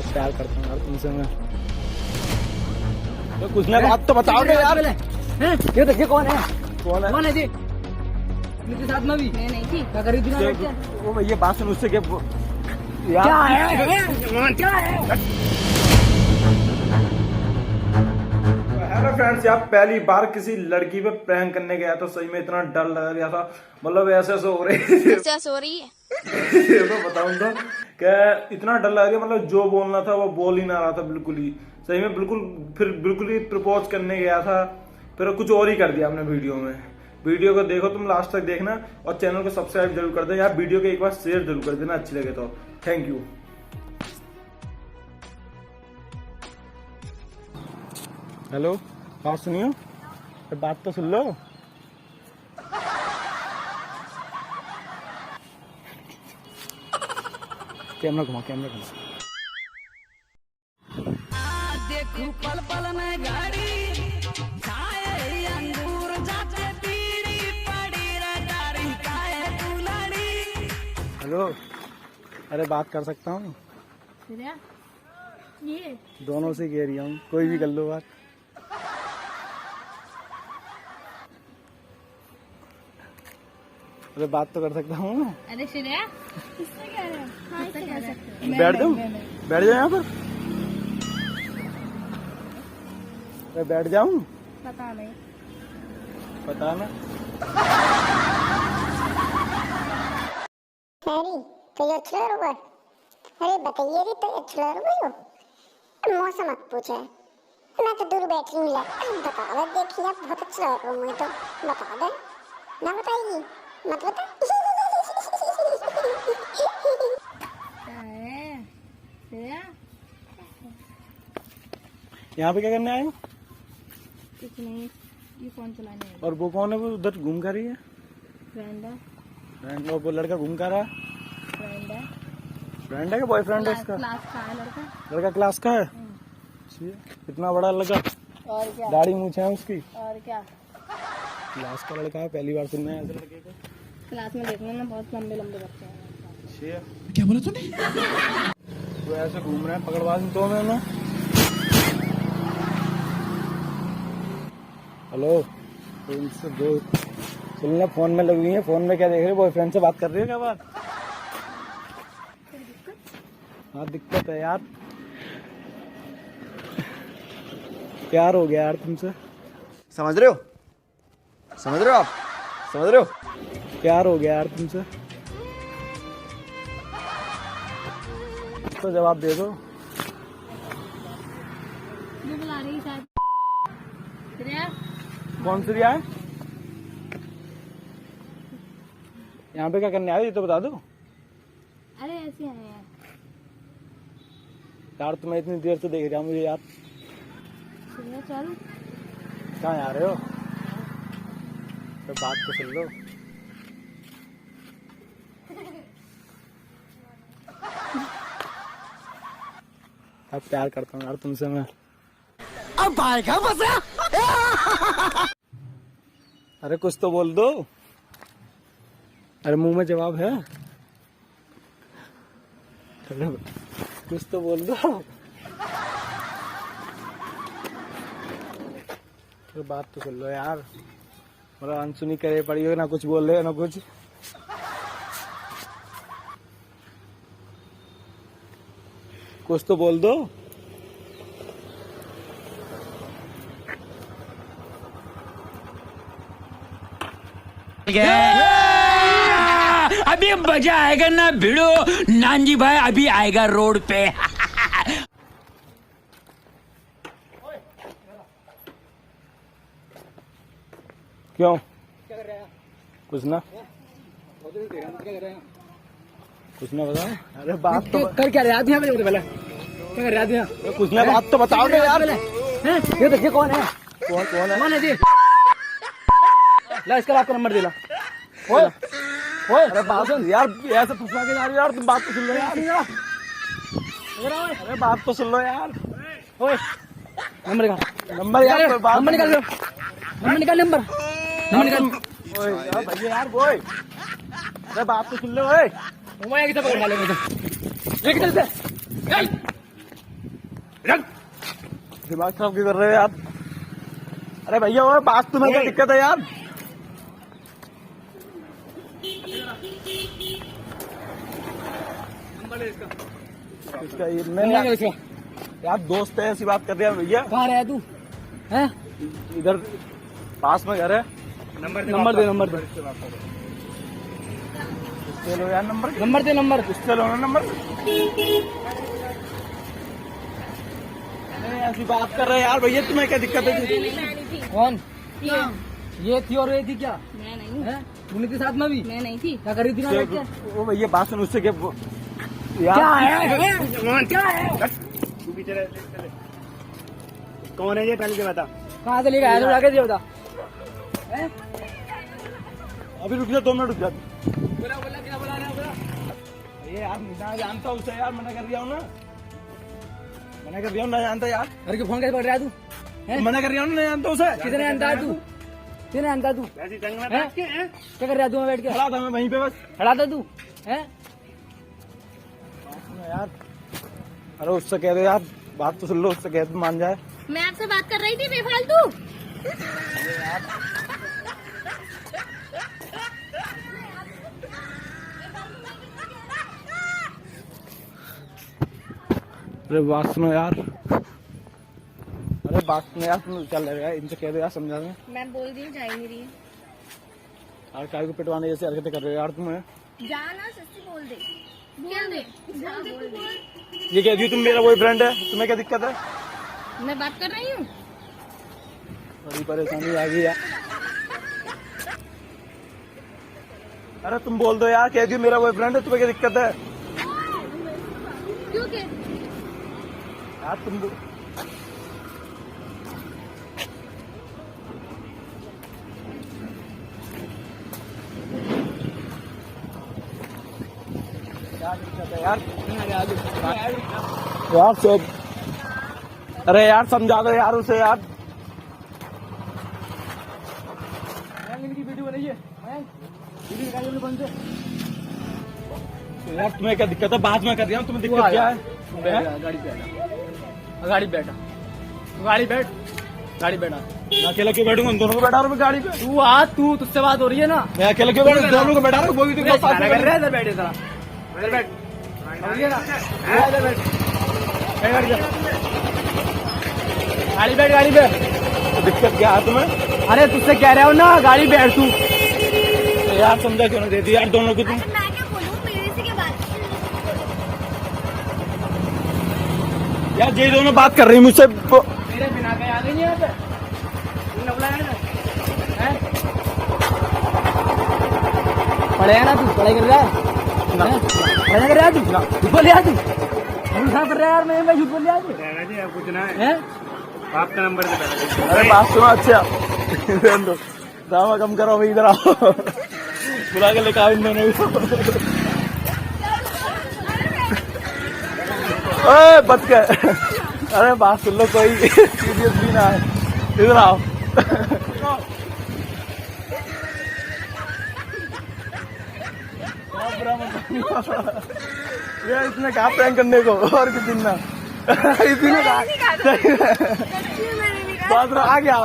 प्यार करता हूँ यार तुमसे मैं। तो कुछ ना बात तो बताओ यार। ये देखिए कौन है कौन है जी? मेरे साथ में भी मैं नहीं थी। क्या करी थी? वो भैया बात सुन उससे क्या क्या है? हेलो फ्रेंड्स, यार पहली बार किसी लड़की पे प्रैंक करने गया तो सही में इतना डर लग रहा था। मतलब ऐसे हो रही है ये तो बताऊं तो क्या इतना डर लग रहा है। मतलब जो बोलना था वो बोल ही ना रहा था बिल्कुल ही सही में। फिर बिल्कुल ही प्रपोज करने गया था, फिर कुछ और ही कर दिया हमने वीडियो में। वीडियो को देखो तुम लास्ट तक देखना और चैनल को सब्सक्राइब जरूर कर दो यार। वीडियो को एक बार शेयर जरूर कर देना अच्छी लगे तो। Thank you. हेलो, बात सुनियो, बात तो सुन लो। कैमरा घुमा। देखूं पल पल में गाड़ी खाए अंगूर जाते पीड़ी पड़ी रडारी काए दुलाड़ी। हेलो, अरे बात कर सकता हूँ? ये दोनों से कह रही हूँ, कोई भी कर लो बात। अरे बात तो कर सकता हूँ मैं। अरे श्रेया किससे कह रहे हो? हाँ, इससे कह सकते हो। बैठ जाऊँ यहाँ पर? मैं बैठ जाऊँ? पता नहीं। पता ना। अरे तो ये अच्छा हुआ। अरे बताइए रे, तो अच्छा हुआ हो। मौसम मत पूछे, मैं तो दूर बैठी हूँ। बता दे, देखिए आप बहुत अच्छा हो। मैं तो बता दे ना, बताइए मत बता। यहाँ पे क्या करने आए हो? कुछ नहीं, ये फोन चलाने है। और वो कौन है? वो उधर घूम कर रही है। फ्रेंड है। फ्रेंड? वो लड़का घूम कर रहा है। फ्रेंड है। फ्रेंड है कि बॉयफ्रेंड है इसका? क्लास का है लड़का। लड़का क्लास का है? इतना बड़ा लड़का, और क्या? दाढ़ी मूंछ है उसकी। और क्या? क्लास का लड़का है, पहली बार सुनना है ऐसे लड़के को। क्लास में देखने में बहुत लंबे लंबे बच्चे हैं। क्या बोला तूने? वो ऐसे घूम रहे हैं, पकड़वा तो मैं ना। हेलो, इनसे दो सुनना, फोन में लगी है। फोन में क्या देख रहे हो? बॉयफ्रेंड से बात कर रही हो क्या? बात? हाँ दिक्कत है यार, प्यार हो गया यार तुमसे। समझ रहे हो आप? समझ रहे हो? प्यार हो गया यार तुमसे। तो जवाब दे दो। ये बुला रही शायद। श्रेया कौन सी रिया है? यहाँ पे क्या करने आए ये तो बता दो। अरे ऐसे आए हैं यार, तुम्हें इतनी देर से देख रहा हूँ मुझे यार। श्रेया चल। कहाँ आ रहे हो? तो बात तो सुन लो। अब प्यार करता हूँ यार तुमसे मैं। अब आएगा मजा। अरे कुछ तो बोल दो। अरे मुंह में जवाब है? अरे कुछ तो बोल दो। तो बात तो सुन लो यार। मतलब अनसुनी करे पड़ी हो, ना कुछ बोल रहे हो ना कुछ। कुछ तो बोल दो। अभी मजा आएगा ना भिड़ो। नानजी भाई अभी आएगा रोड पे। क्यों? क्या कर रहा है? कुछ ना, क्या कर रहा है? कुछ ना बताओ। अरे बात तो कर क्या रहा है? यहाँ पे पहले क्या कर रहा है? कुछ ना, बात तो बताओ ना यार। ये देखिए कौन है? कौन है जी? ला इसका आपका नंबर दिला। ओए ओए, अरे बात सुन यार, ऐसे फंसा के जा रही हो यार। तुम बात तो सुन लो यार। अरे बात तो सुन लो यार। ओए नंबर निकाल। नंबर यार, नंबर निकाल। नंबर निकाल। नंबर निकाल। ओए यार भैया यार, ओए अरे बात तो सुन लो। ओए मैं किसे पकड़ डालेंगे? दिमाग खराब क्यों कर रहे हो यार? अरे भैया वो बात तुम्हें क्या दिक्कत है यार? इसका ये नहीं यार दोस्त है ऐसी बात कर रहे हैं भैया। कहाँ रहा है तू? हैं? इधर पास में घर है। नंबर दे। चलो यार नंबर दे नंबर। चलो ना नंबर। ऐसी बात कर रहे हैं यार भैया, तुम्हें क्या दिक्कत है? कौन? ये थी और ये थी क्या? मैं नहीं, हैं? तूने के साथ में भी? मैं नहीं थी। क्या करी थी ना बैठ के? वो भैया बात सुन उससे क्या क्या है? क्या है? तू भी चले। कौन है ये पहले से बता। कहाँ से लेकर आया? तो आगे बता। हैं? अभी रुक जा, 2 मिनट रुक जा। बोला क्या बोला रहा बोला? ये यार मैं जानता हूँ उसे यार, मना कर दिया हूँ ना, मना कर दिया हूँ ना जानता यार। घर के फोन कैसे पकड़ रहा है तू? हैं? मना कर दिया हूँ ना जानता उसे। कितने जानता है तू? कितने जानता तू? ऐसी जंग में हैं? बैठ के हैं। क्या कर रहा है तू वहाँ बैठ के? खड़ा था मैं वहीं पे बस। खड़ा था तू? हैं? यार अरे उससे कह दो यार, बात तो सुन लो, उससे कह दो मान जाए। मैं आपसे बात कर रही थी बेफालतू। अरे बात सुनो यार, अरे बात सुनो यार, तुम चल रहे हो इनसे कह दो यार, समझा दो मैं बोल रही हूँ, जा ही नहीं रही है। यार काय को पिटवाने जैसे हरकतें कर रहे हो यार तुम्हें। जाना सच्ची बोल दे, बोल दे। ये कह दी तुम मेरा बॉयफ्रेंड है, तुम्हें क्या दिक्कत है? मैं बात कर रही हूँ। बड़ी परेशानी आ गई यार। अरे तुम बोल दो यार, कह दी मेरा बॉयफ्रेंड है, तुम्हें क्या दिक्कत है? क्यों के? यार तुम क्या दिक्कत है यार? यार सब, अरे यार समझा दो यार उसे यार। इनकी वीडियो बनाइए। वीडियो निकालिए अपने फोन से। तो यार तुम्हें क्या दिक्कत है? बाद में कर रहा हूँ, तुम्हें दिक्कत क्या है? गाड़ी पे बैठा। गाड़ी बैठ। मैं अकेला क्यों बैठूंगा? दोनों को बैठा रहा हूँ गाड़ी पे। तू आ, तू तुझसे बात हो रही है ना? मैं अकेला क्यों बैठूं? दोनों को बैठा रहा हूँ, वो भी तो साथ में कर बैठ रहा है। इधर बैठ, इधर बैठ। समझिए ना? इधर बैठ। बैठ जा। गाड़ी पे। तो दिक्कत क्या है तुम्हें? अरे तुझसे कह रहा हूँ ना, गाड़ी बैठ तू। तो यार समझा क्यों नहीं देती यार दोनों को तुम? मैं क्या बोलूँ, मेरे से क्या बात? यार ये दोनों बात कर रही मुझसे। मेरे बिना कहीं आ गई यहाँ पे? तूने बुलाया ना? हैं? पढ़ेगा ना तू? पढ़ाई कर रहा है? पढ़ाई कर रहा है तू? झूठ बोल रहा है तू? झूठ कर रहा है यार, मैं झूठ बोल रहा है तू? कहना जी अब कुछ ना है। हैं? आपका नंबर दे पहले। अरे बात सुनो, अच्छा रहने दो, ड्रामा कम करो, अभी इधर आओ, बुला के लेकर आओ इन दोनों को। ओए बच गए। अरे बात सुन लो, कोई सीरियस भी ना है, इधर आओ। यार इसने कहा प्रैंक करने को, और किस दिन ना इसने कहा बात आ गया।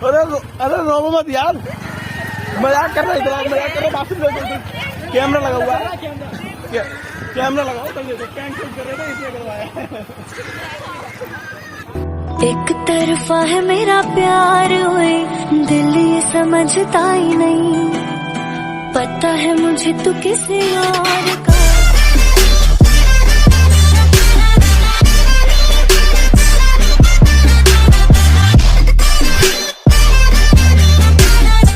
अरे रो मत यार, मजाक कर रहे थे, बात सुन रहे। कैमरा लगा हुआ है, कैमरा लगा हुआ, कैंसिल कर रहे थे इसलिए करवाया। एक तरफा है मेरा प्यार हुए, दिल ये समझता ही नहीं, पता है मुझे तू किसी और का